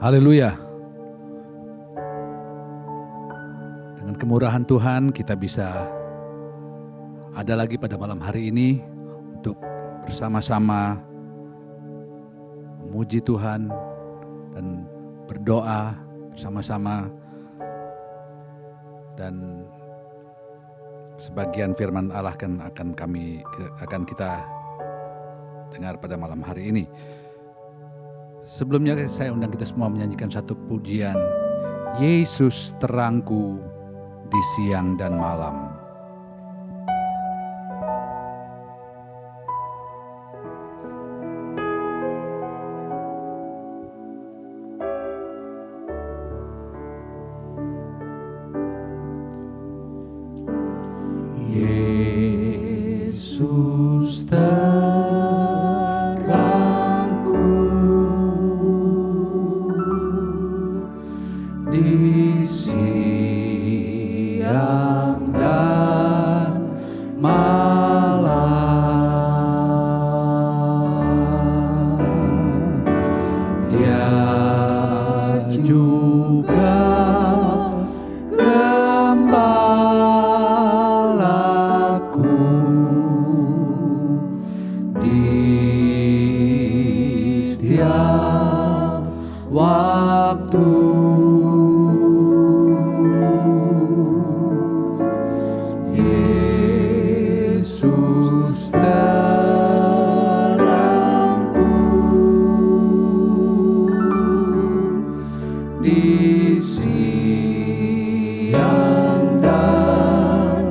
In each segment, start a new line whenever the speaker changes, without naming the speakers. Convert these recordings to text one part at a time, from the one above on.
Haleluya. Dengan kemurahan Tuhan kita bisa ada lagi pada malam hari ini untuk bersama-sama memuji Tuhan dan berdoa bersama-sama, dan sebagian firman Allah akan kita dengar pada malam hari ini. Sebelumnya saya undang kita semua menyanyikan satu pujian, Yesus terangku di siang dan malam. Yesus di siang dan malam, Dia juga gembalaku di setiap waktu. Di siang dan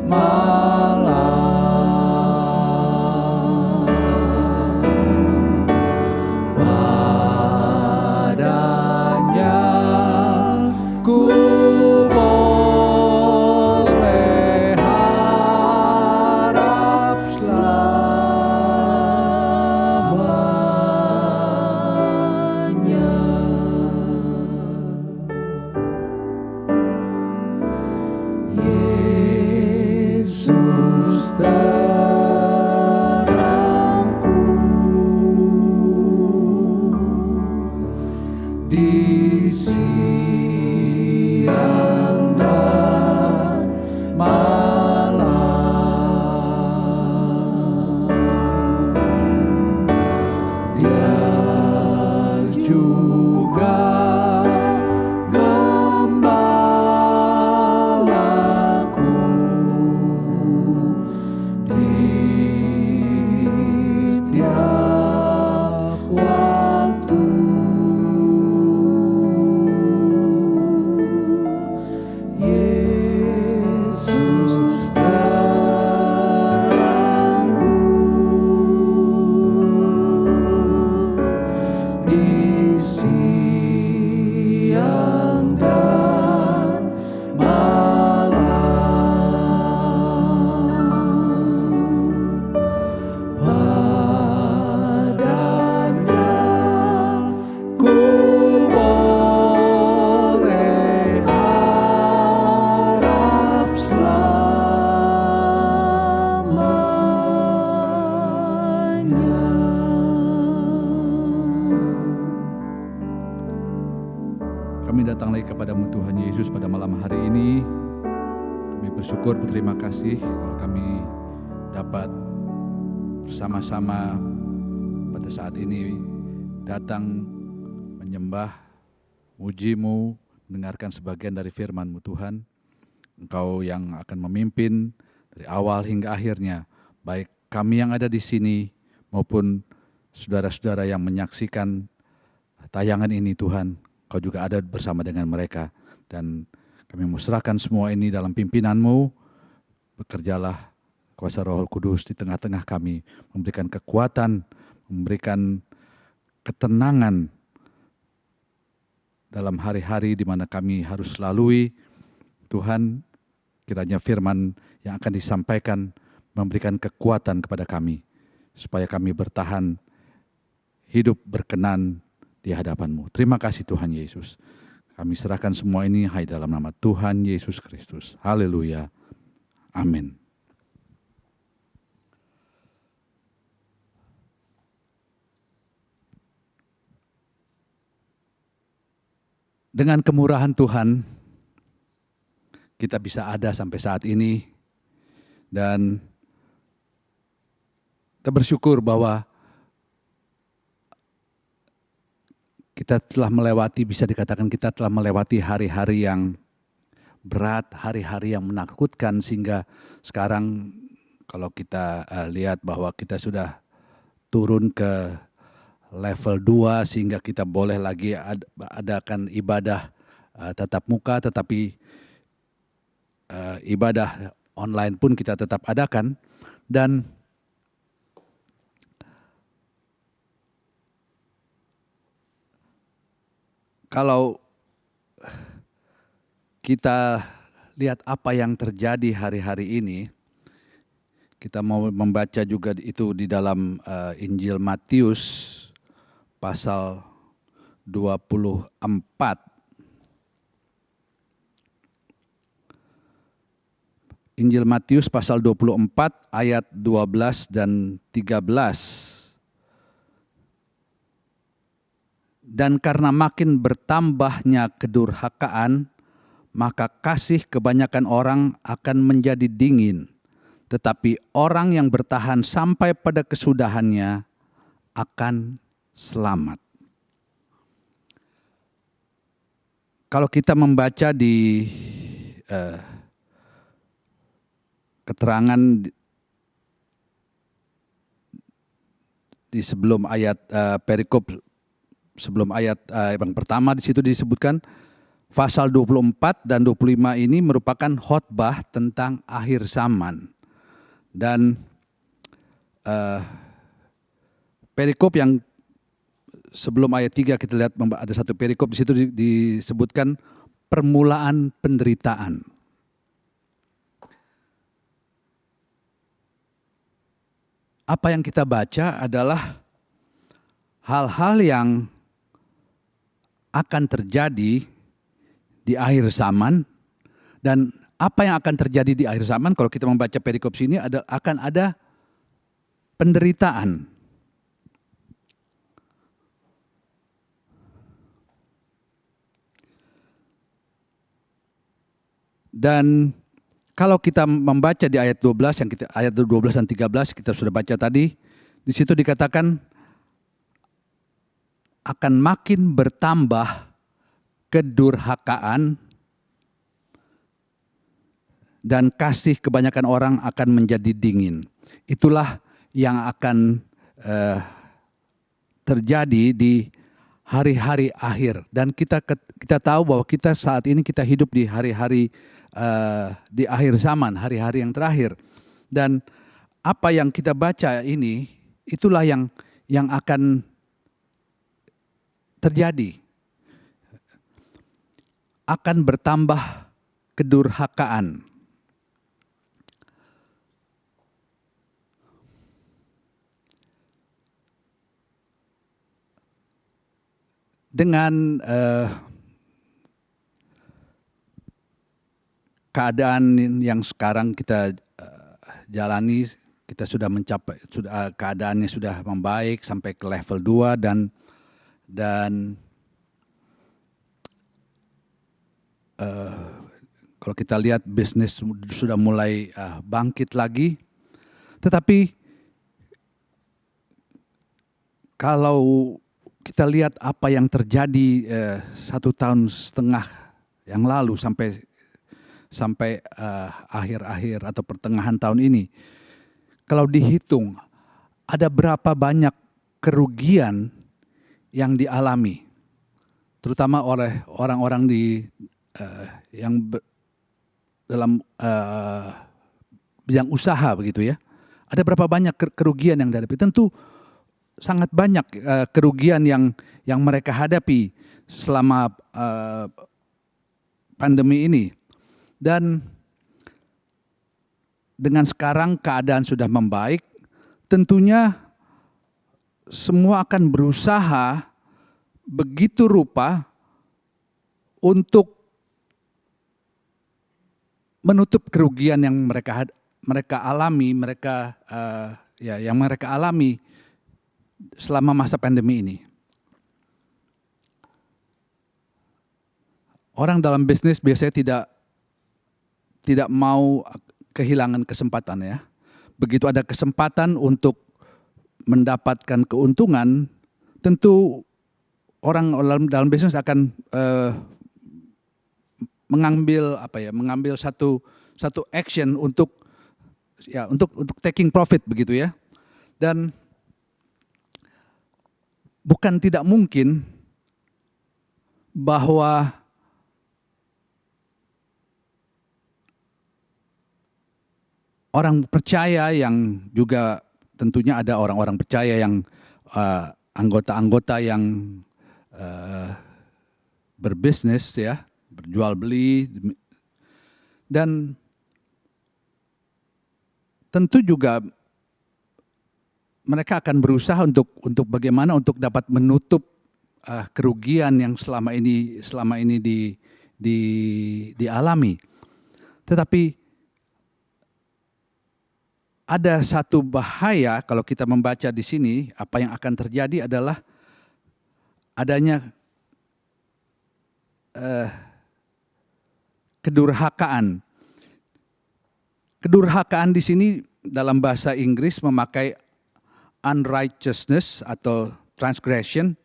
malam, padanya ku boleh harap selamanya. Yesus terangku di siang dan malam, Dia juga kami datang lagi kepadamu Tuhan Yesus pada malam hari ini. Kami bersyukur, berterima kasih kalau kami dapat bersama-sama pada saat ini datang menyembah, muji-Mu, mendengarkan sebagian dari firman-Mu Tuhan. Engkau yang akan memimpin dari awal hingga akhirnya, baik kami yang ada di sini maupun saudara-saudara yang menyaksikan tayangan ini Tuhan. Kau juga ada bersama dengan mereka, dan kami serahkan semua ini dalam pimpinan-Mu. Bekerjalah kuasa Roh Kudus di tengah-tengah kami, memberikan kekuatan, memberikan ketenangan dalam hari-hari di mana kami harus lalui. Tuhan, kiranya firman yang akan disampaikan memberikan kekuatan kepada kami, supaya kami bertahan hidup berkenan di hadapan-Mu. Terima kasih Tuhan Yesus. Kami serahkan semua ini hai dalam nama Tuhan Yesus Kristus. Haleluya. Amin. Dengan kemurahan Tuhan, kita bisa ada sampai saat ini, dan kita bersyukur bahwa kita telah melewati, bisa dikatakan kita telah melewati hari-hari yang berat, hari-hari yang menakutkan, sehingga sekarang kalau kita lihat bahwa kita sudah turun ke level 2, sehingga kita boleh lagi adakan ibadah tatap muka, tetapi ibadah online pun kita tetap adakan. Dan kalau kita lihat apa yang terjadi hari-hari ini, kita mau membaca juga itu di dalam Injil Matius pasal 24. Injil Matius pasal 24 ayat 12 dan 13. Dan karena makin bertambahnya kedurhakaan, maka kasih kebanyakan orang akan menjadi dingin. Tetapi orang yang bertahan sampai pada kesudahannya akan selamat. Kalau kita membaca di keterangan di sebelum ayat perikop, sebelum ayat yang pertama, di situ disebutkan pasal 24 dan 25 ini merupakan khotbah tentang akhir zaman. Dan perikop yang sebelum ayat 3 kita lihat ada satu perikop di situ disebutkan permulaan penderitaan. Apa yang kita baca adalah hal-hal yang akan terjadi di akhir zaman. Dan apa yang akan terjadi di akhir zaman, kalau kita membaca perikop sini, akan ada penderitaan. Dan kalau kita membaca di ayat 12, ayat 12 dan 13 kita sudah baca tadi, di situ dikatakan akan makin bertambah kedurhakaan dan kasih kebanyakan orang akan menjadi dingin. Itulah yang akan terjadi di hari-hari akhir. Dan kita tahu bahwa kita saat ini kita hidup di hari-hari di akhir zaman, hari-hari yang terakhir. Dan apa yang kita baca ini, itulah yang akan terjadi. Akan bertambah kedurhakaan. Dengan keadaan yang sekarang kita jalani, kita sudah mencapai, keadaannya sudah membaik sampai ke level 2 dan kalau kita lihat bisnis sudah mulai bangkit lagi. Tetapi kalau kita lihat apa yang terjadi 1,5 tahun yang lalu sampai akhir-akhir atau pertengahan tahun ini, kalau dihitung ada berapa banyak kerugian yang dialami, terutama oleh orang-orang dalam bidang usaha begitu ya. Ada berapa banyak kerugian yang dihadapi? Tentu sangat banyak kerugian yang mereka hadapi selama pandemi ini. Dan dengan sekarang keadaan sudah membaik, tentunya semua akan berusaha begitu rupa untuk menutup kerugian yang mereka alami, yang mereka alami selama masa pandemi ini. orang dalam bisnis biasanya tidak mau kehilangan kesempatan ya. Begitu ada kesempatan untuk mendapatkan keuntungan, tentu orang dalam bisnis akan mengambil satu action untuk taking profit begitu ya. Dan bukan tidak mungkin bahwa orang percaya yang juga tentunya ada orang-orang percaya yang anggota-anggota yang berbisnis ya, berjual beli, dan tentu juga mereka akan berusaha untuk bagaimana untuk dapat menutup kerugian yang selama ini dialami. Tetapi ada satu bahaya kalau kita membaca di sini, apa yang akan terjadi adalah adanya kedurhakaan. Kedurhakaan di sini dalam bahasa Inggris memakai unrighteousness atau transgression.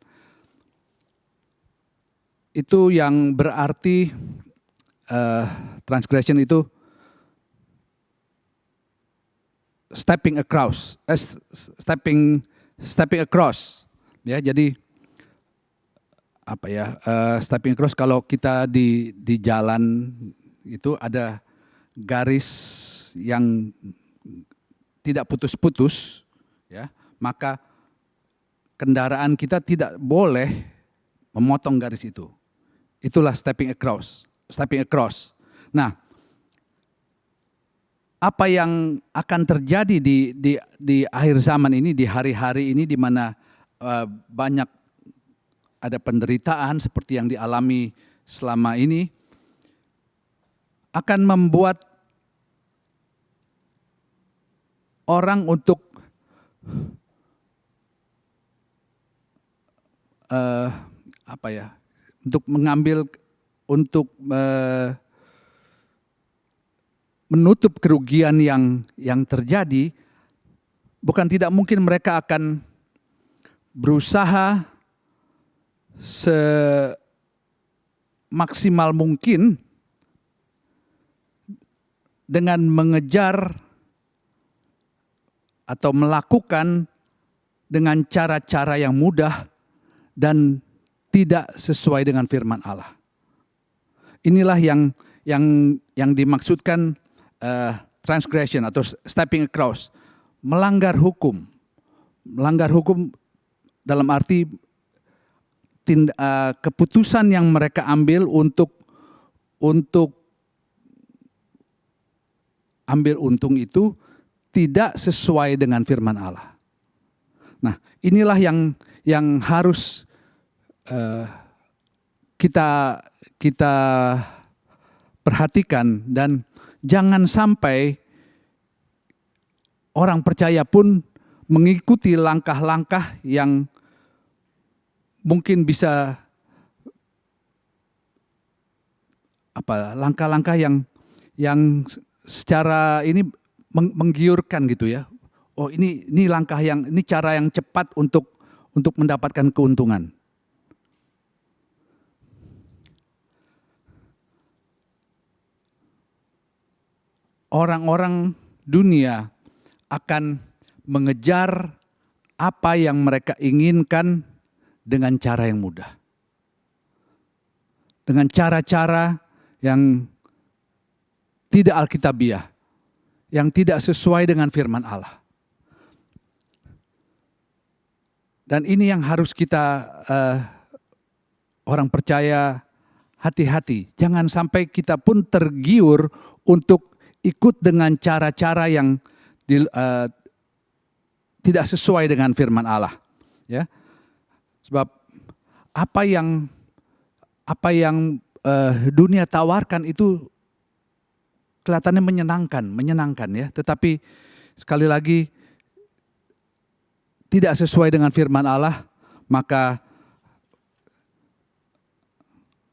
Itu yang berarti transgression itu stepping across, ya. Jadi apa ya, stepping across, kalau kita di jalan itu ada garis yang tidak putus-putus, ya, maka kendaraan kita tidak boleh memotong garis itu. Itulah stepping across. Nah, apa yang akan terjadi di akhir zaman ini, di hari-hari ini, di mana banyak ada penderitaan seperti yang dialami selama ini, akan membuat orang untuk menutup kerugian yang terjadi. Bukan tidak mungkin mereka akan berusaha semaksimal mungkin dengan mengejar atau melakukan dengan cara-cara yang mudah dan tidak sesuai dengan firman Allah. Inilah yang dimaksudkan transgression atau stepping across, melanggar hukum. Melanggar hukum dalam arti keputusan yang mereka ambil untuk ambil untung itu tidak sesuai dengan firman Allah. Nah, inilah yang harus kita perhatikan, dan jangan sampai orang percaya pun mengikuti langkah-langkah yang mungkin bisa langkah-langkah yang secara ini menggiurkan gitu ya. Oh, ini langkah ini cara yang cepat untuk mendapatkan keuntungan. Orang-orang dunia akan mengejar apa yang mereka inginkan dengan cara yang mudah. Dengan cara-cara yang tidak alkitabiah, yang tidak sesuai dengan firman Allah. Dan ini yang harus kita orang percaya hati-hati. Jangan sampai kita pun tergiur untuk ikut dengan cara-cara yang tidak sesuai dengan firman Allah, ya. Sebab apa yang dunia tawarkan itu kelihatannya menyenangkan ya, tetapi sekali lagi tidak sesuai dengan firman Allah, maka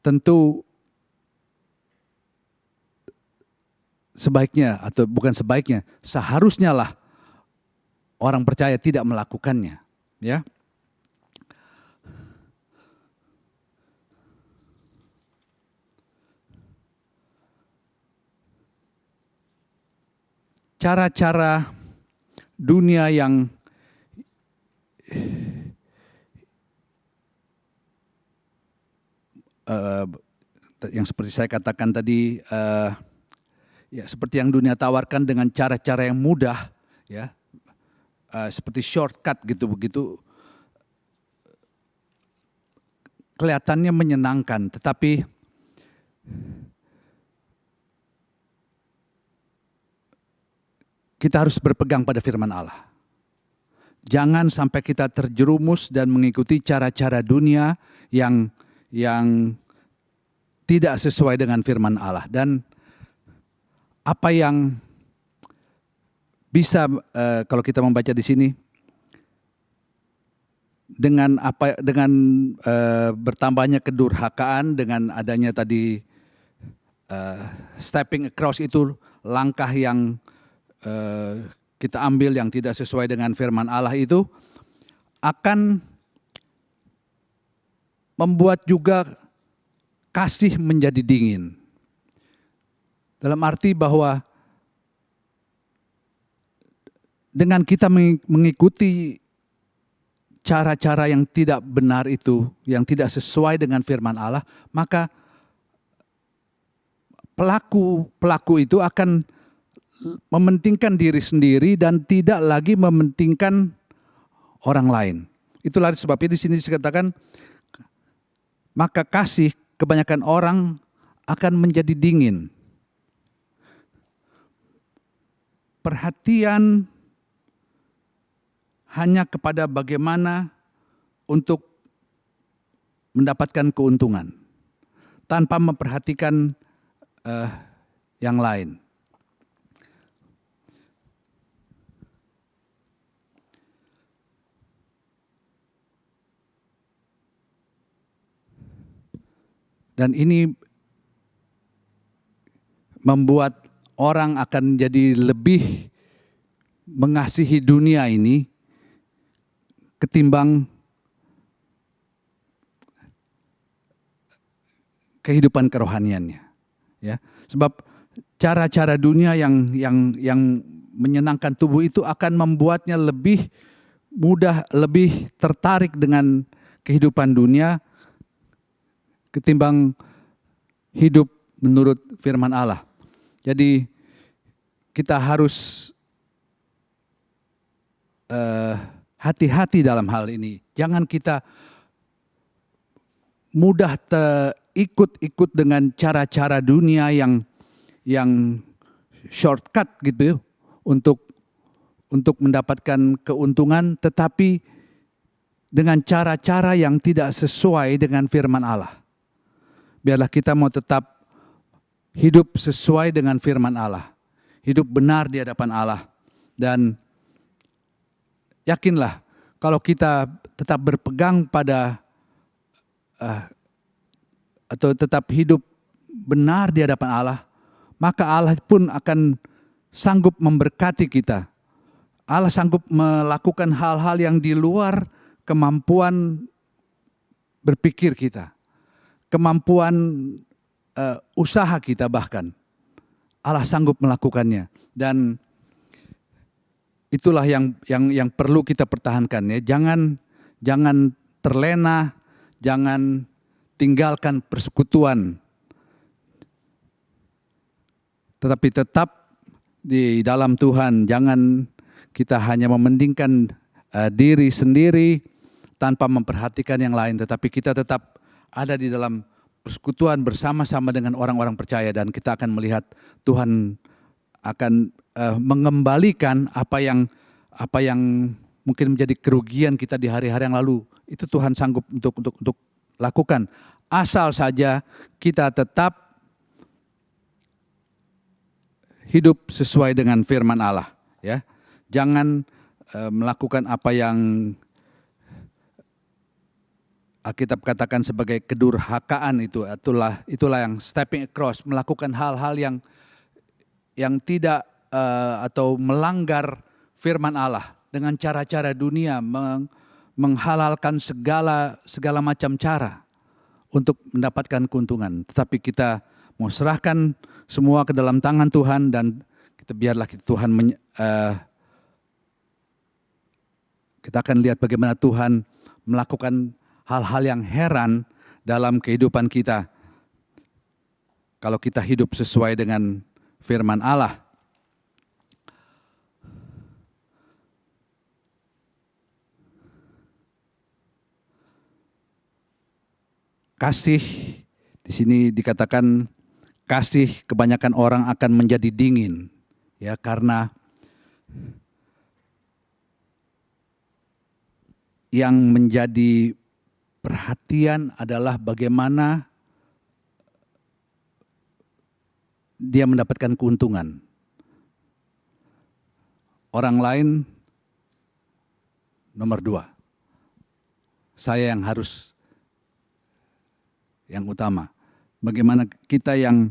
tentu sebaiknya atau bukan sebaiknya, seharusnya lah orang percaya tidak melakukannya, ya. Cara-cara dunia yang seperti saya katakan tadi, ya seperti yang dunia tawarkan dengan cara-cara yang mudah, ya, seperti shortcut gitu, begitu kelihatannya menyenangkan, tetapi kita harus berpegang pada firman Allah. Jangan sampai kita terjerumus dan mengikuti cara-cara dunia yang tidak sesuai dengan firman Allah. Dan apa yang bisa kalau kita membaca di sini, dengan bertambahnya kedurhakaan, dengan adanya tadi stepping across, itu langkah yang kita ambil yang tidak sesuai dengan firman Allah, itu akan membuat juga kasih menjadi dingin. Dalam arti bahwa dengan kita mengikuti cara-cara yang tidak benar itu, yang tidak sesuai dengan firman Allah, maka pelaku itu akan mementingkan diri sendiri dan tidak lagi mementingkan orang lain. Itulah sebabnya di sini dikatakan, maka kasih kebanyakan orang akan menjadi dingin. Perhatian hanya kepada bagaimana untuk mendapatkan keuntungan, tanpa memperhatikan yang lain. Dan ini membuat orang akan jadi lebih mengasihi dunia ini ketimbang kehidupan kerohaniannya, ya. Sebab cara-cara dunia yang menyenangkan tubuh itu akan membuatnya lebih mudah, lebih tertarik dengan kehidupan dunia ketimbang hidup menurut firman Allah. Jadi kita harus hati-hati dalam hal ini. Jangan kita mudah ikut dengan cara-cara dunia yang shortcut gitu untuk mendapatkan keuntungan, tetapi dengan cara-cara yang tidak sesuai dengan firman Allah. Biarlah kita mau tetap hidup sesuai dengan firman Allah, hidup benar di hadapan Allah, dan yakinlah kalau kita tetap berpegang pada atau tetap hidup benar di hadapan Allah, maka Allah pun akan sanggup memberkati kita. Allah sanggup melakukan hal-hal yang di luar kemampuan berpikir kita, kemampuan usaha kita bahkan. Allah sanggup melakukannya, dan itulah yang perlu kita pertahankan, ya. Jangan terlena, jangan tinggalkan persekutuan, tetapi tetap di dalam Tuhan. Jangan kita hanya mementingkan diri sendiri tanpa memperhatikan yang lain, tetapi kita tetap ada di dalam persekutuan bersama-sama dengan orang-orang percaya, dan kita akan melihat Tuhan akan mengembalikan apa yang mungkin menjadi kerugian kita di hari-hari yang lalu. Itu Tuhan sanggup untuk lakukan, asal saja kita tetap hidup sesuai dengan firman Allah, ya. Jangan melakukan apa yang Alkitab katakan sebagai kedurhakaan itu. Itulah yang stepping across, melakukan hal-hal tidak atau melanggar firman Allah dengan cara-cara dunia, menghalalkan segala macam cara untuk mendapatkan keuntungan. Tetapi kita mau serahkan semua ke dalam tangan Tuhan, dan biarlah Tuhan kita akan lihat bagaimana Tuhan melakukan hal-hal yang heran dalam kehidupan kita kalau kita hidup sesuai dengan firman Allah. Kasih, di sini dikatakan kasih kebanyakan orang akan menjadi dingin, ya, karena yang menjadi perhatian adalah bagaimana dia mendapatkan keuntungan. Orang lain nomor 2. Saya yang harus yang utama. Bagaimana kita yang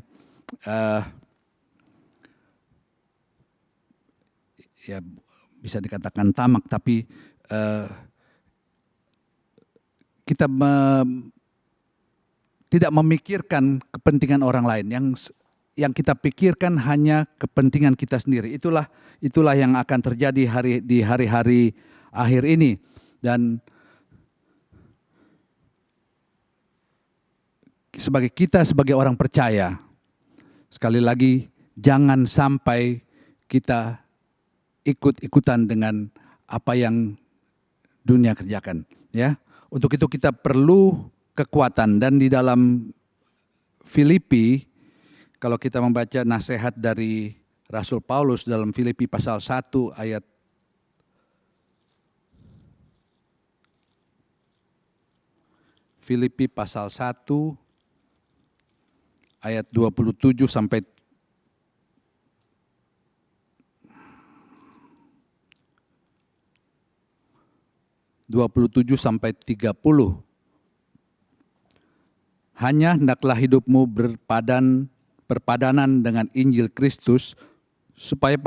ya bisa dikatakan tamak, tapi kita tidak memikirkan kepentingan orang lain. Yang kita pikirkan hanya kepentingan kita sendiri. Itulah yang akan terjadi di hari-hari akhir ini. Dan sebagai orang percaya, sekali lagi jangan sampai kita ikut-ikutan dengan apa yang dunia kerjakan, ya. Untuk itu kita perlu kekuatan, dan di dalam Filipi, kalau kita membaca nasihat dari Rasul Paulus dalam Filipi pasal 1 ayat Filipi pasal 1 ayat 27 sampai 30. Hanya hendaklah hidupmu berpadanan dengan Injil Kristus, supaya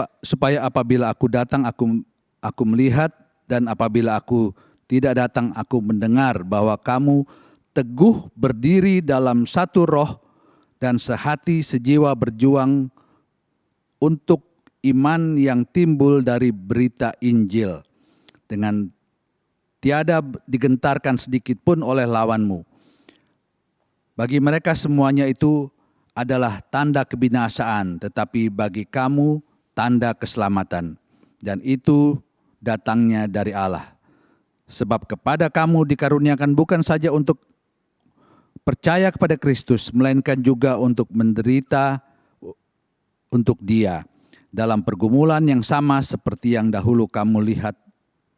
apabila aku datang aku melihat, dan apabila aku tidak datang aku mendengar bahwa kamu teguh berdiri dalam satu roh dan sehati sejiwa berjuang untuk iman yang timbul dari berita Injil, dengan tiada digentarkan sedikit pun oleh lawanmu. Bagi mereka semuanya itu adalah tanda kebinasaan, tetapi bagi kamu tanda keselamatan. Dan itu datangnya dari Allah. Sebab kepada kamu dikaruniakan bukan saja untuk percaya kepada Kristus, melainkan juga untuk menderita untuk Dia, dalam pergumulan yang sama seperti yang dahulu kamu lihat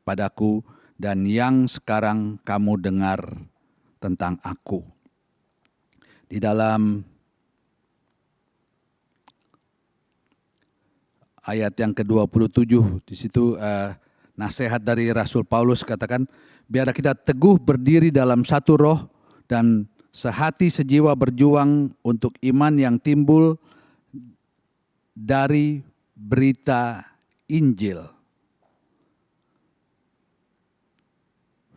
padaku, dan yang sekarang kamu dengar tentang aku. Di dalam ayat yang ke-27, di situ nasihat dari Rasul Paulus katakan, biarlah kita teguh berdiri dalam satu roh dan sehati sejiwa berjuang untuk iman yang timbul dari berita Injil.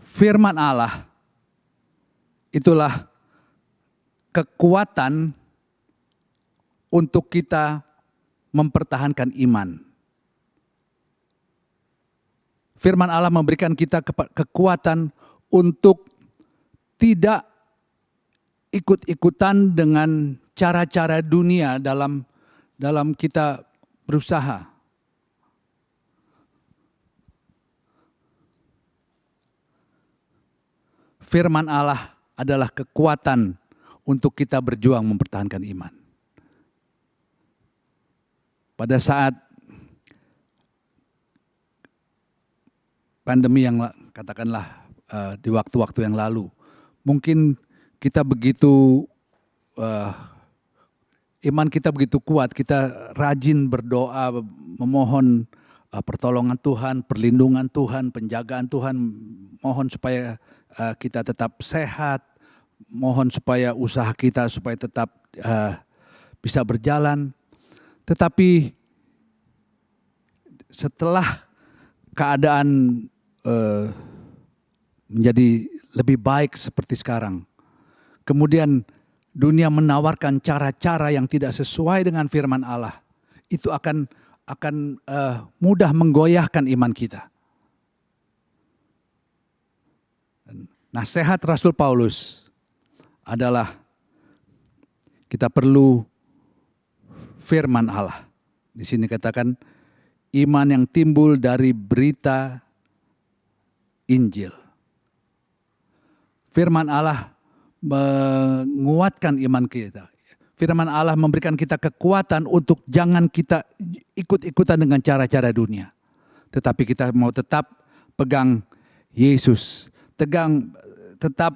Firman Allah itulah kekuatan untuk kita mempertahankan iman. Firman Allah memberikan kita kekuatan untuk tidak ikut-ikutan dengan cara-cara dunia dalam kita berusaha. Firman Allah adalah kekuatan untuk kita berjuang mempertahankan iman. Pada saat pandemi yang katakanlah di waktu-waktu yang lalu, mungkin kita begitu iman kita begitu kuat, kita rajin berdoa, memohon pertolongan Tuhan, perlindungan Tuhan, penjagaan Tuhan, mohon supaya kita tetap sehat, mohon supaya usaha kita supaya tetap bisa berjalan. Tetapi setelah keadaan menjadi lebih baik seperti sekarang, kemudian dunia menawarkan cara-cara yang tidak sesuai dengan firman Allah, itu akan mudah menggoyahkan iman kita. Nasihat Rasul Paulus adalah kita perlu firman Allah. Di sini katakan iman yang timbul dari berita Injil. Firman Allah menguatkan iman kita. Firman Allah memberikan kita kekuatan untuk jangan kita ikut-ikutan dengan cara-cara dunia. Tetapi kita mau tetap pegang Yesus. Tetap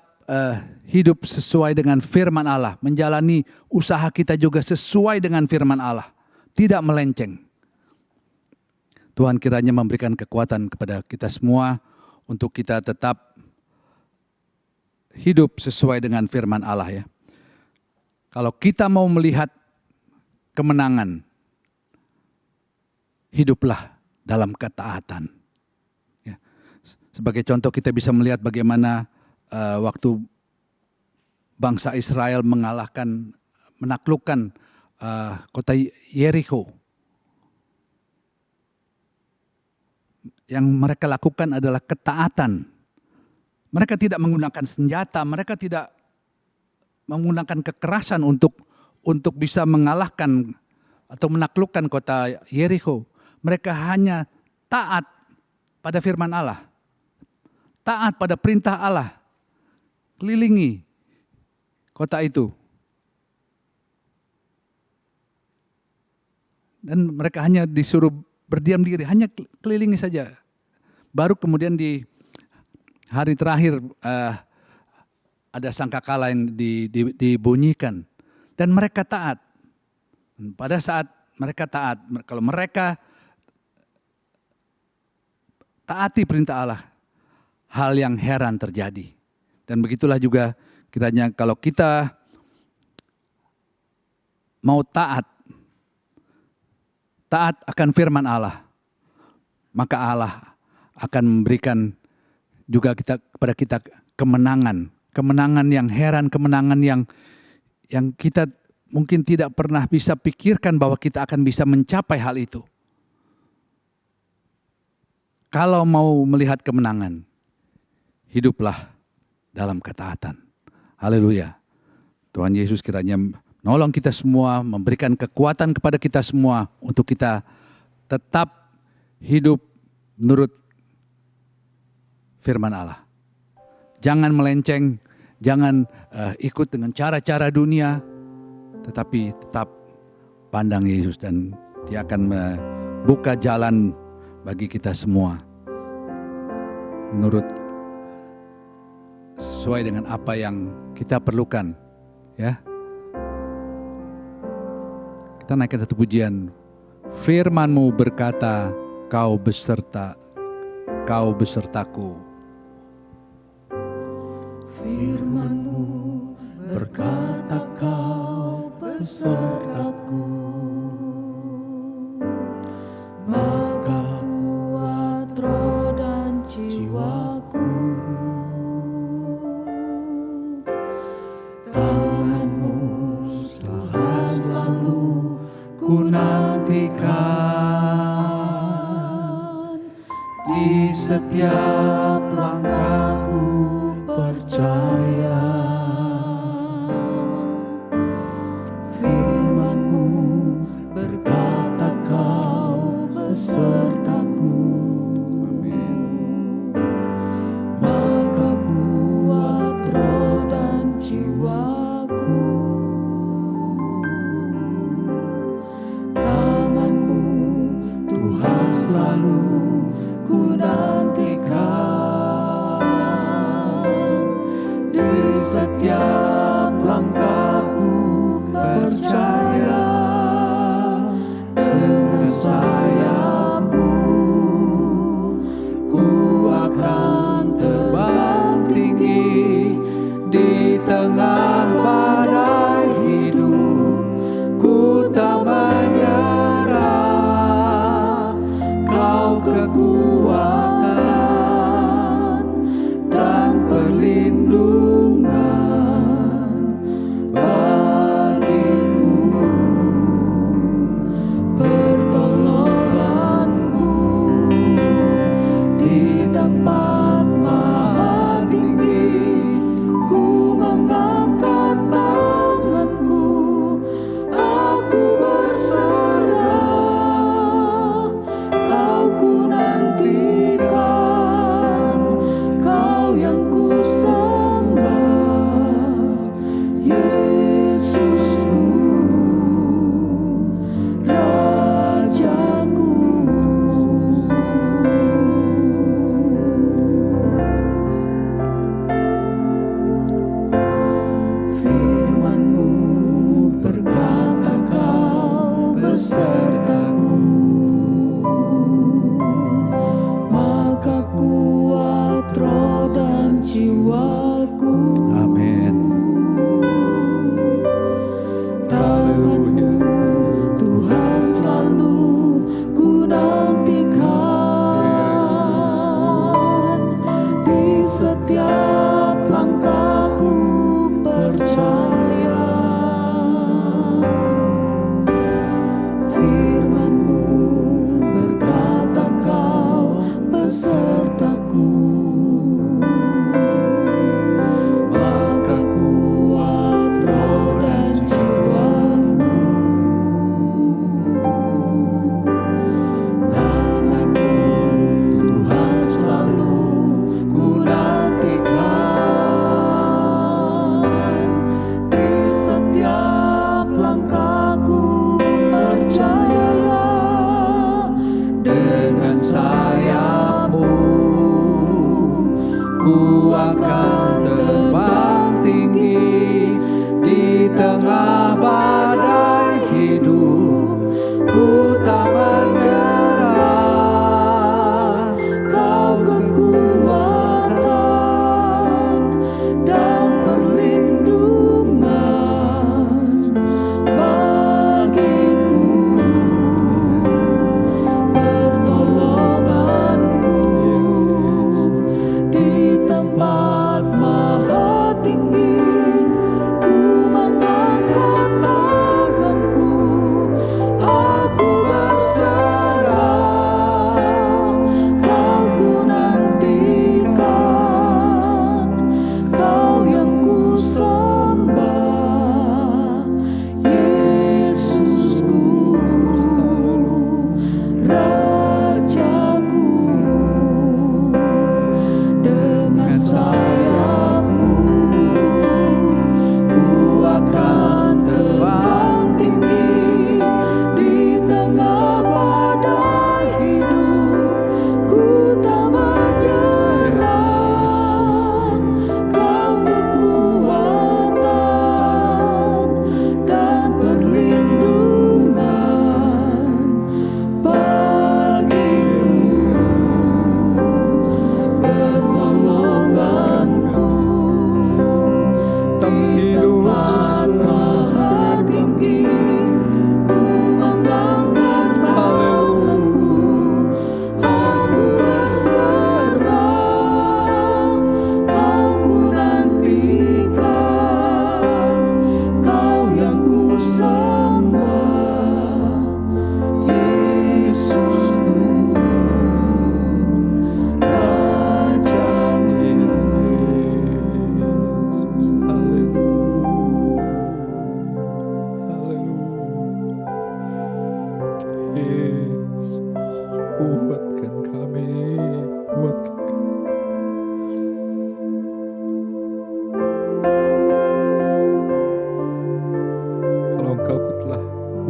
hidup sesuai dengan firman Allah. Menjalani usaha kita juga sesuai dengan firman Allah. Tidak melenceng. Tuhan kiranya memberikan kekuatan kepada kita semua untuk kita tetap hidup sesuai dengan firman Allah ya. Kalau kita mau melihat kemenangan, hiduplah dalam ketaatan. Ya. Sebagai contoh kita bisa melihat bagaimana waktu bangsa Israel menaklukkan kota Yeriko. Yang mereka lakukan adalah ketaatan. Mereka tidak menggunakan senjata, mereka tidak menggunakan kekerasan untuk bisa mengalahkan atau menaklukkan kota Yeriko. Mereka hanya taat pada firman Allah. Taat pada perintah Allah. Kelilingi kota itu. Dan mereka hanya disuruh berdiam diri, hanya kelilingi saja. Baru kemudian di hari terakhir ada sangkakala yang dibunyikan. Dan mereka taat. Pada saat mereka taat, kalau mereka taati perintah Allah, hal yang heran terjadi. Dan begitulah juga kiranya kalau kita mau taat akan firman Allah, maka Allah akan memberikan juga kepada kita kemenangan yang heran, kemenangan yang kita mungkin tidak pernah bisa pikirkan bahwa kita akan bisa mencapai hal itu. Kalau mau melihat kemenangan, hiduplah dalam ketaatan. Haleluya. Tuhan Yesus kiranya menolong kita semua, memberikan kekuatan kepada kita semua untuk kita tetap hidup menurut firman Allah. Jangan melenceng, jangan ikut dengan cara-cara dunia, tetapi tetap pandang Yesus dan Dia akan membuka jalan bagi kita semua menurut sesuai dengan apa yang kita perlukan, ya. Kita naikkan satu pujian. Firman-Mu berkata, kau besertaku.
Firman-Mu berkata kau besertaku, maka kuat roh dan jiwaku. Tangan-Mu Tuhan selalu ku nantikan, di setiap langkahku percaya. Firman-Mu berkata kau besertaku.
Amin.
Maka kuat roh dan jiwaku. Tangan-Mu Tuhan selalu ku nantikan, di setiap langkahku percaya. Dengan sayap-Mu ku akan terbang tinggi di tengah badai hidup. Ku tak menyerah.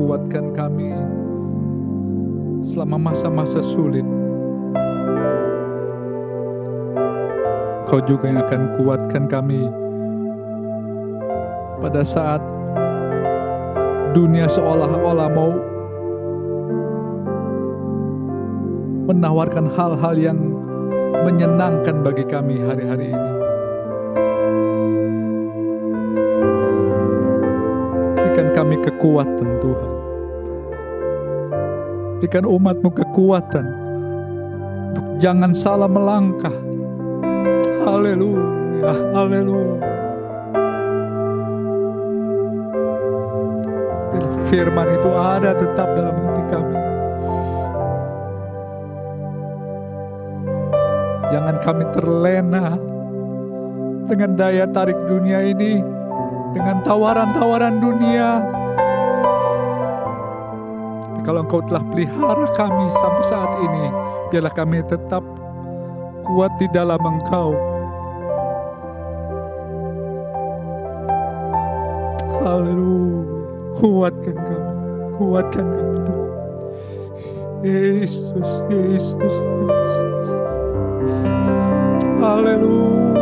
kuatkan kami selama masa-masa sulit. Engkau juga yang akan kuatkan kami pada saat dunia seolah-olah mau menawarkan hal-hal yang menyenangkan bagi kami hari-hari ini. Berikan kami kekuatan Tuhan. Berikan umat-Mu kekuatan untuk jangan salah melangkah. Haleluya, haleluya. Bila firman itu ada tetap dalam hati kami. Jangan kami terlena dengan daya tarik dunia ini, dengan tawaran-tawaran dunia. Tapi kalau Engkau telah pelihara kami sampai saat ini, biarlah kami tetap kuat di dalam Engkau. Haleluya. Kuatkan kami Tuhan. Yesus, Yesus, Yesus. Haleluya.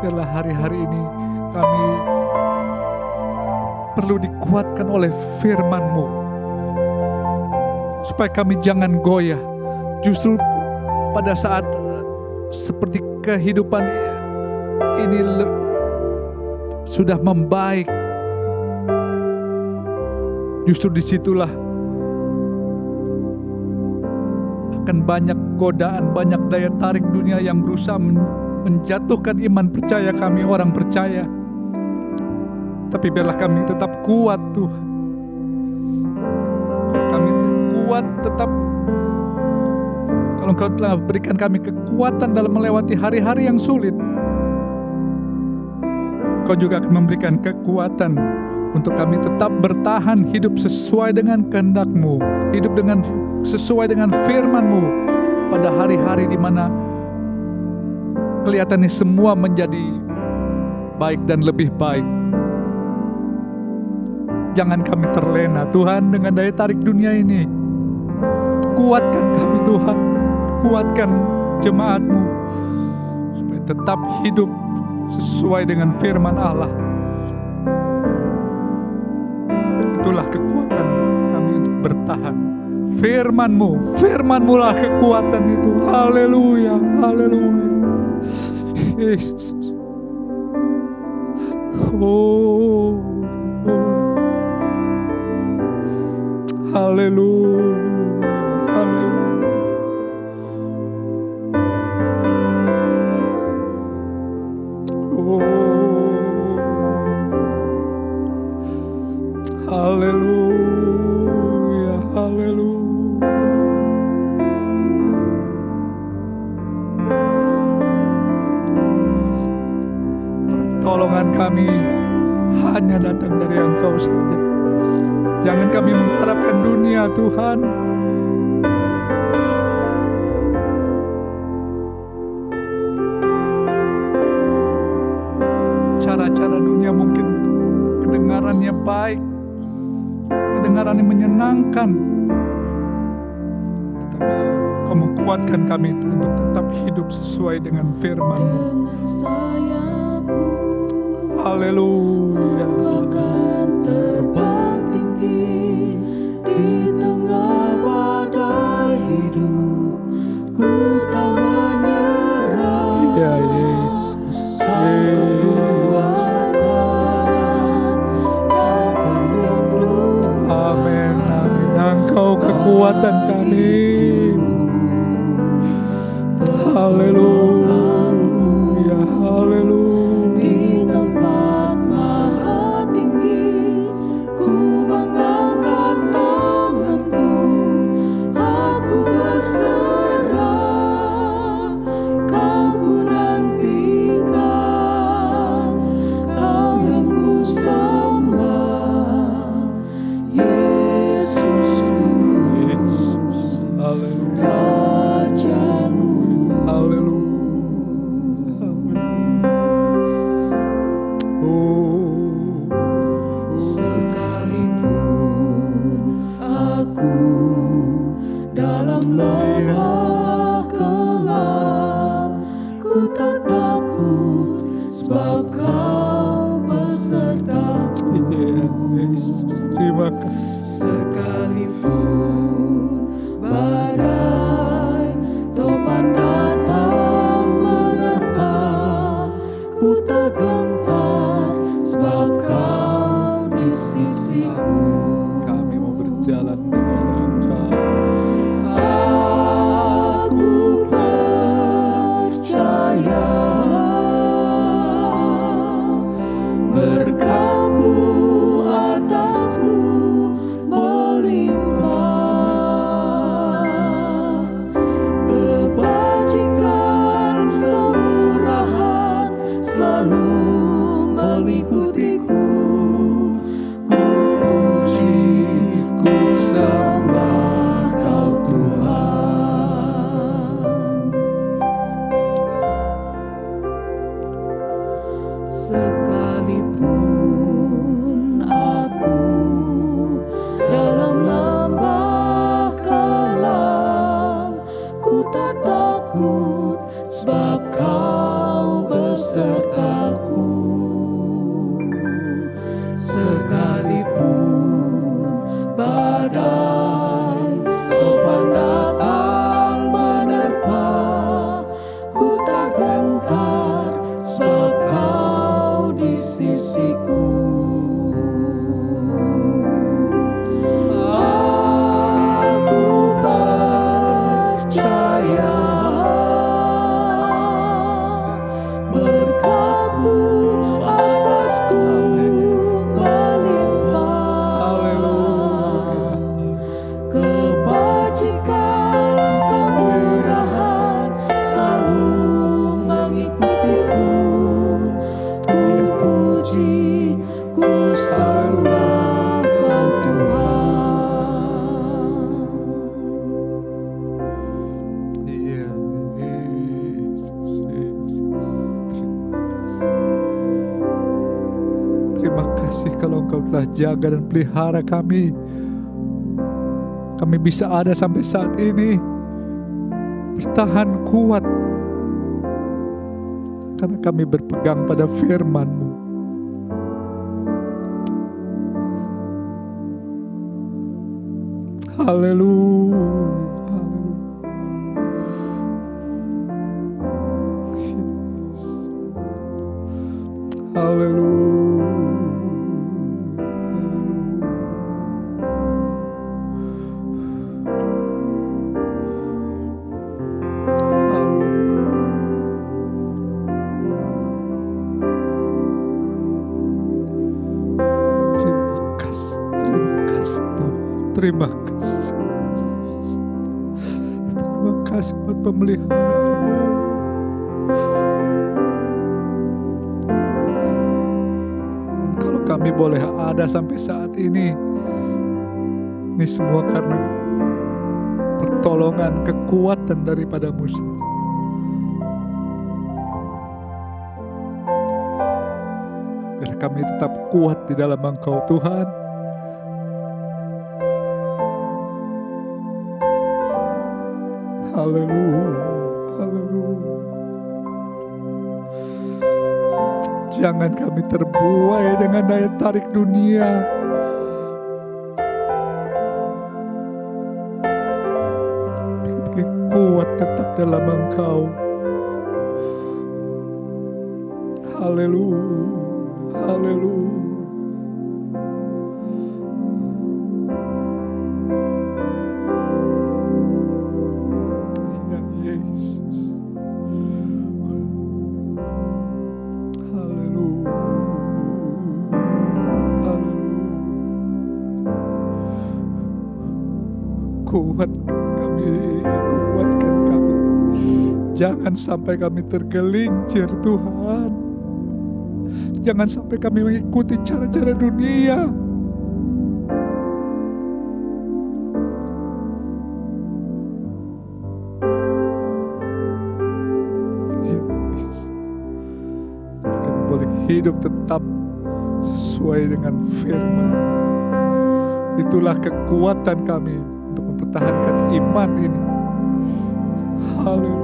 Biarlah hari-hari ini kami perlu dikuatkan oleh firman-Mu, supaya kami jangan goyah. Justru pada saat seperti kehidupan ini sudah membaik, justru disitulah akan banyak godaan, banyak daya tarik dunia yang berusaha menjatuhkan iman percaya kami, orang percaya. Tapi biarlah kami tetap kuat Tuhan. Kami kuat tetap. Kalau Engkau telah berikan kami kekuatan dalam melewati hari-hari yang sulit, Engkau juga akan memberikan kekuatan untuk kami tetap bertahan hidup sesuai dengan kehendak-Mu, hidup sesuai dengan firman-Mu pada hari-hari di mana kelihatannya semua menjadi baik dan lebih baik. Jangan kami terlena Tuhan dengan daya tarik dunia ini. Kuatkan kami Tuhan, kuatkan jemaat-Mu supaya tetap hidup sesuai dengan firman Allah. Itulah kekuatan kami untuk bertahan. Firman-Mu lah kekuatan itu. Haleluya, haleluya. Yesus. Oh, haleluya, haleluya. Oh, haleluya, haleluya. Pertolongan kami hanya datang dari Engkau saja. Jangan kami mengharapkan dunia Tuhan. Cara-cara dunia mungkin kedengarannya baik, kedengarannya menyenangkan, tetapi Kau menguatkan kami untuk tetap hidup sesuai dengan firman-Mu. Haleluya.
Terbang tinggi di tengah badai hidup, ku tak menyerah.
Ya Yesus, amin, amin. Engkau kekuatan kami. Haleluya, haleluya.
Di tempat maha tinggi, ku mengangkat tanganku, aku berserah. Kau ku nantikan, Kau yang ku sembah, Yesusku.
Yesus,
ku tak takut, sebab Kau besertaku.
Yesus, terima kasih.
Sekalipun badai topan datang menerpa, ku tak gentar, sebab Kau di sisiku.
Kami mau berjalan dengan Engkau.
Aku percaya berkat-Mu atasku melimpah, kebajikan, kemurahan selalu mengikutiku. Ku puji, ku sembah Kau Tuhan. Sekalipun aku dalam lembah kelam, ku tak takut, sebab Kau besertaku. Sekalipun badai topan datang menerpa, ku tak gentar, sebab Kau di sisiku. Aku percaya berkat-Mu atasku melimpah, kebajikan, kemurahan selalu mengikutiku. Ku puji, ku sembah Kau Tuhan.
Iya, Yesus, Yesus, terima kasih kalau Engkau telah jaga dan pelihara kami. Kami bisa ada sampai saat ini, bertahan kuat, karena kami berpegang pada firman-Mu. Haleluya, haleluya. Haleluya. Terima kasih. Terima kasih buat pemeliharaan-Mu. Dan kalau kami boleh ada sampai saat ini semua karena pertolongan, kekuatan daripada-Mu saja. Biar kami tetap kuat di dalam Engkau, Tuhan. Haleluya, haleluya. Jangan kami terbuai dengan daya tarik dunia. Kami kuat tetap dalam Engkau. Haleluya, haleluya. Kuatkan kami. Jangan sampai kami tergelincir, Tuhan. Jangan sampai kami mengikuti cara-cara dunia. Yes. Kami boleh hidup tetap sesuai dengan firman. Itulah kekuatan kami untuk mempertahankan iman ini. Haleluya, haleluya.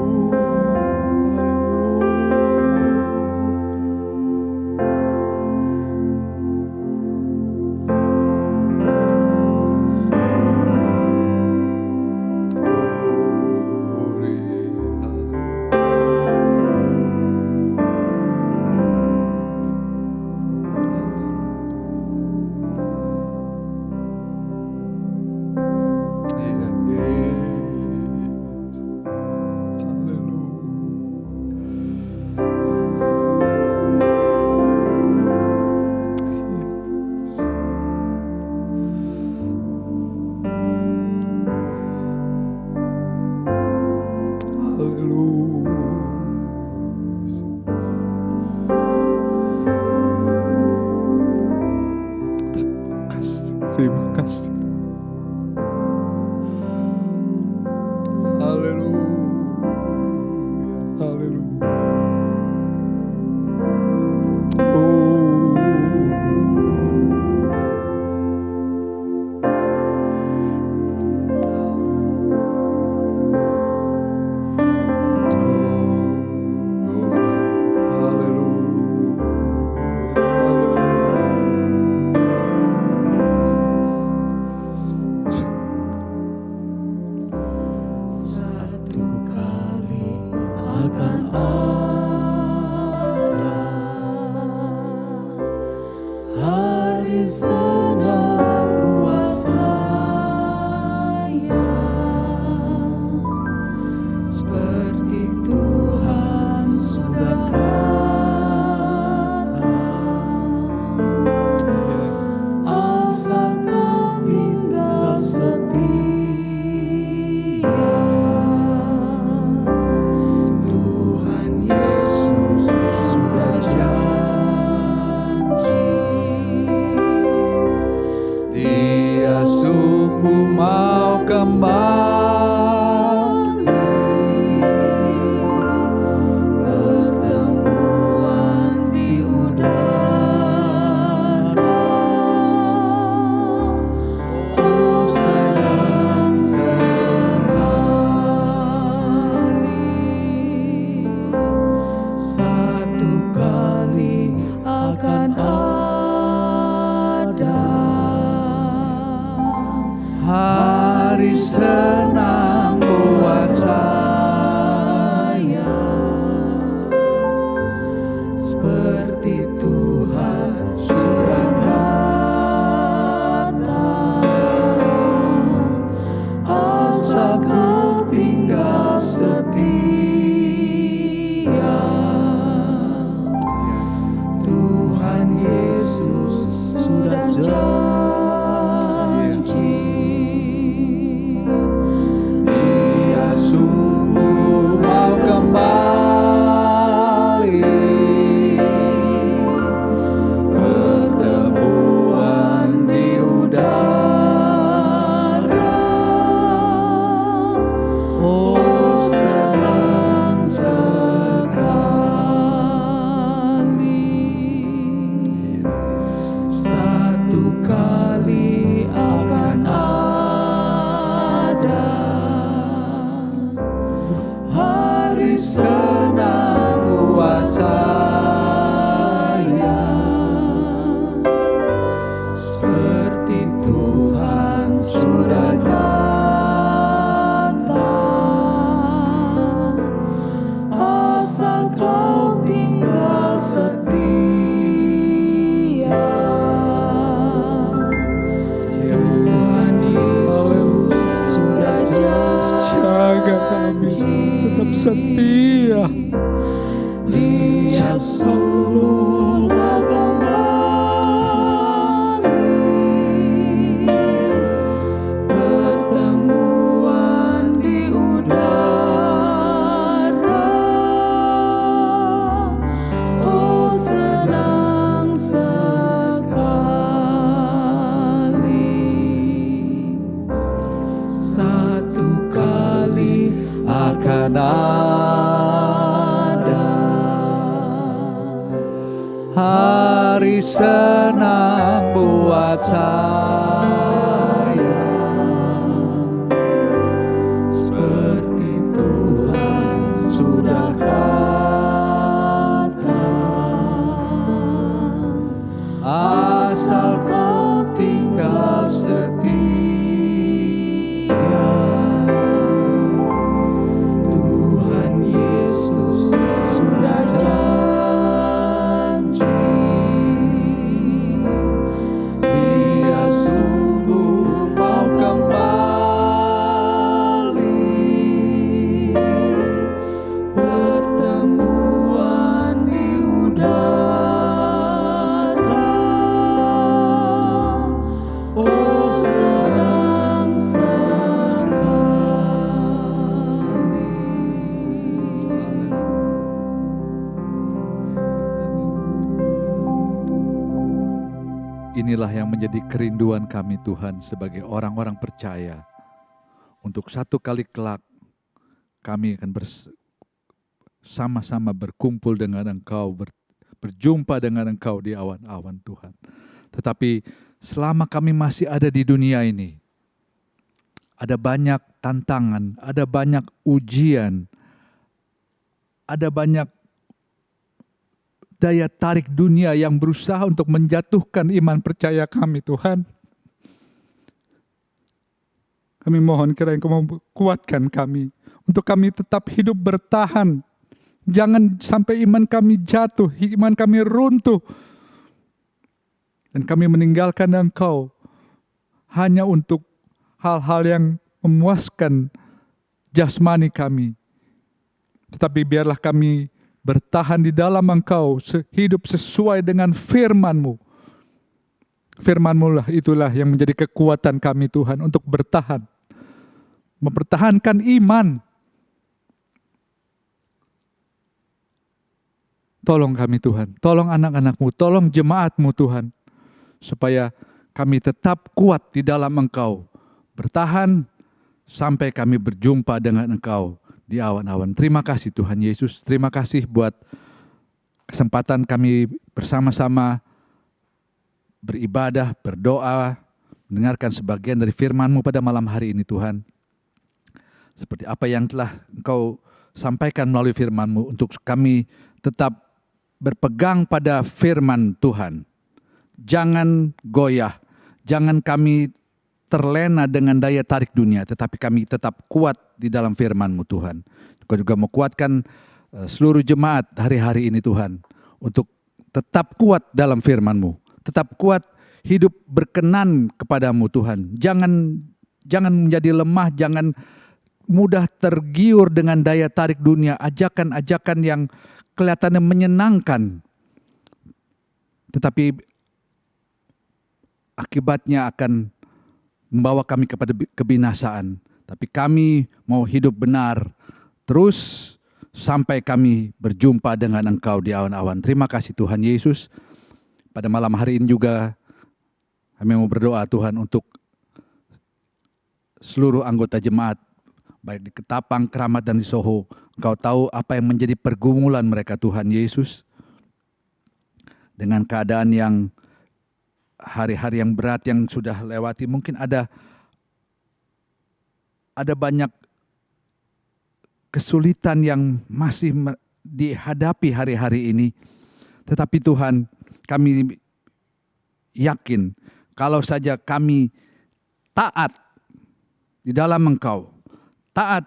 Terima kasih. Haleluya. Haleluya.
Satu kali akan ada hari senang buat saya, seperti Tuhan sudah kata, asal kau tinggal setia. Tuhan Yesus sudah janji,
Dia sungguh mau kembali.
pertemuan di udara. Oh senang sekali, satu kali akan ada
Hari senang buat
saya, seperti Tuhan sudah kata, asal kau tinggal setia. Tuhan Yesus sudah janji,
Dia sungguh mau kembali.
pertemuan di udara. Oh senang sekali, satu kali akan ada hari senang buat saya, seperti Tuhan sudah kata, asal kau tinggal setia. Tuhan Yesus sudah
Jaga kami tetap setia.
Dia sungguh mau kembali, pertemuan di udara. Oh senang sekali, satu kali
Akan ada hari senang buat saya,
seperti Tuhan sudah kata,
asal kau tinggal setia.
Tuhan Yesus sudah janji,
Dia sungguh mau kembali.
Inilah yang menjadi kerinduan kami Tuhan sebagai orang-orang percaya. Untuk satu kali kelak kami akan bersama-sama berkumpul dengan Engkau, berjumpa dengan Engkau di awan-awan Tuhan. Tetapi selama kami masih ada di dunia ini, ada banyak tantangan, ada banyak ujian, ada banyak daya tarik dunia yang berusaha untuk menjatuhkan iman percaya kami Tuhan. Kami mohon kiranya Engkau kuatkan kami, untuk kami tetap hidup bertahan. Jangan sampai iman kami jatuh, iman kami runtuh. Dan kami meninggalkan Engkau hanya untuk hal-hal yang memuaskan jasmani kami. Tetapi biarlah kami bertahan di dalam Engkau, hidup sesuai dengan firman-Mu. Firman-Mu lah itulah yang menjadi kekuatan kami Tuhan untuk bertahan. Mempertahankan iman. Tolong kami Tuhan, tolong anak-anak-Mu, tolong jemaat-Mu Tuhan. Supaya kami tetap kuat di dalam Engkau. Bertahan sampai kami berjumpa dengan Engkau di awan-awan. Terima kasih Tuhan Yesus. Terima kasih buat kesempatan kami bersama-sama beribadah, berdoa, mendengarkan sebagian dari firman-Mu pada malam hari ini Tuhan. Seperti apa yang telah Engkau sampaikan melalui firman-Mu, untuk kami tetap berpegang pada firman Tuhan. Jangan goyah, jangan kami terlena dengan daya tarik dunia, tetapi kami tetap kuat di dalam firman-Mu Tuhan. Engkau juga mau kuatkan seluruh jemaat hari-hari ini Tuhan, untuk tetap kuat dalam firman-Mu, tetap kuat hidup berkenan kepadamu Tuhan. Jangan menjadi lemah, jangan mudah tergiur dengan daya tarik dunia, ajakan-ajakan yang kelihatannya menyenangkan, tetapi akibatnya akan membawa kami kepada kebinasaan. Tapi kami mau hidup benar terus sampai kami berjumpa dengan Engkau di awan-awan. Terima kasih Tuhan Yesus. Pada malam hari ini juga kami mau berdoa Tuhan untuk seluruh anggota jemaat, baik di Ketapang, Keramat, dan di Soho. Engkau tahu apa yang menjadi pergumulan mereka Tuhan Yesus. Dengan keadaan yang hari-hari yang berat yang sudah lewati, mungkin ada banyak kesulitan yang masih dihadapi hari-hari ini. Tetapi Tuhan, kami yakin kalau saja kami taat di dalam Engkau, taat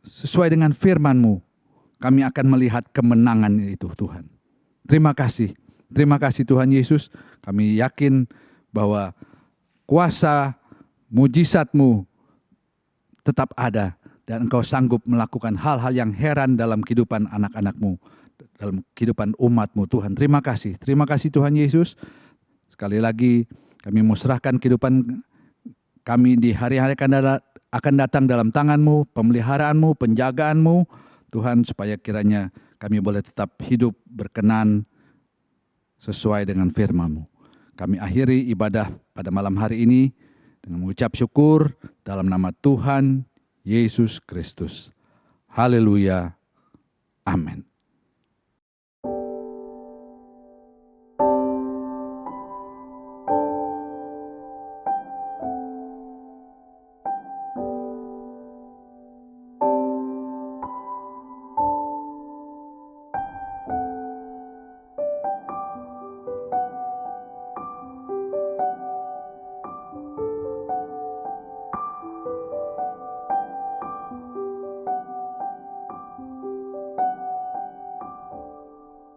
sesuai dengan firman-Mu, kami akan melihat kemenangan itu Tuhan. Terima kasih Tuhan Yesus. Kami yakin bahwa kuasa mujizat-Mu tetap ada, dan Engkau sanggup melakukan hal-hal yang heran dalam kehidupan anak-anak-Mu, dalam kehidupan umat-Mu Tuhan. Terima kasih Tuhan Yesus. Sekali lagi kami mau serahkan kehidupan kami di hari-hari akan datang dalam tangan-Mu, pemeliharaanmu, penjagaan-Mu Tuhan, supaya kiranya kami boleh tetap hidup berkenan sesuai dengan firman-Mu. Kami akhiri ibadah pada malam hari ini dengan mengucap syukur dalam nama Tuhan Yesus Kristus. Haleluya. Amin.